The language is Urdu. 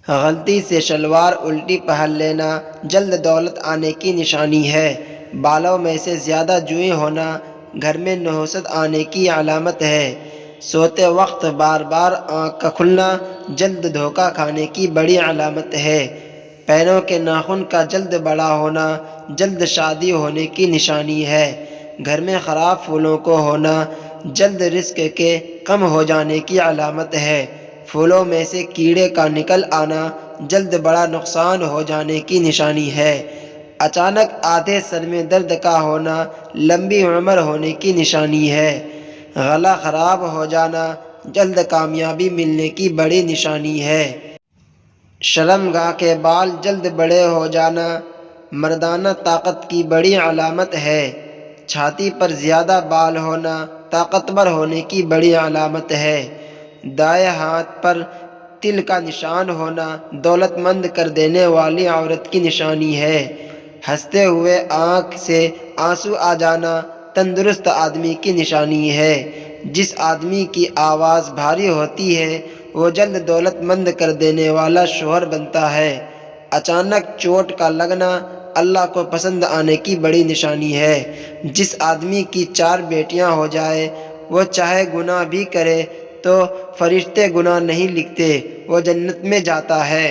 غلطی سے شلوار الٹی پہن لینا جلد دولت آنے کی نشانی ہے۔ بالوں میں سے زیادہ جوئیں ہونا گھر میں نحوست آنے کی علامت ہے۔ سوتے وقت بار بار آنکھ کا کھلنا جلد دھوکہ کھانے کی بڑی علامت ہے۔ پیروں کے ناخن کا جلد بڑا ہونا جلد شادی ہونے کی نشانی ہے۔ گھر میں خراب پھولوں کو ہونا جلد رزق کے کم ہو جانے کی علامت ہے۔ پھولوں میں سے کیڑے کا نکل آنا جلد بڑا نقصان ہو جانے کی نشانی ہے۔ اچانک آدھے سر میں درد کا ہونا لمبی عمر ہونے کی نشانی ہے۔ گلا خراب ہو جانا جلد کامیابی ملنے کی بڑی نشانی ہے۔ شرمگاہ کے بال جلد بڑے ہو جانا مردانہ طاقت کی بڑی علامت ہے۔ چھاتی پر زیادہ بال ہونا طاقتور ہونے کی بڑی علامت ہے۔ دائیں ہاتھ پر تل کا نشان ہونا دولت مند کر دینے والی عورت کی نشانی ہے۔ ہنستے ہوئے آنکھ سے آنسو آ جانا تندرست آدمی کی نشانی ہے۔ جس آدمی کی آواز بھاری ہوتی ہے وہ جلد دولت مند کر دینے والا شوہر بنتا ہے۔ اچانک چوٹ کا لگنا اللہ کو پسند آنے کی بڑی نشانی ہے۔ جس آدمی کی 4 بیٹیاں ہو جائے وہ چاہے گناہ بھی کرے تو فرشتے گناہ نہیں لکھتے، وہ جنت میں جاتا ہے۔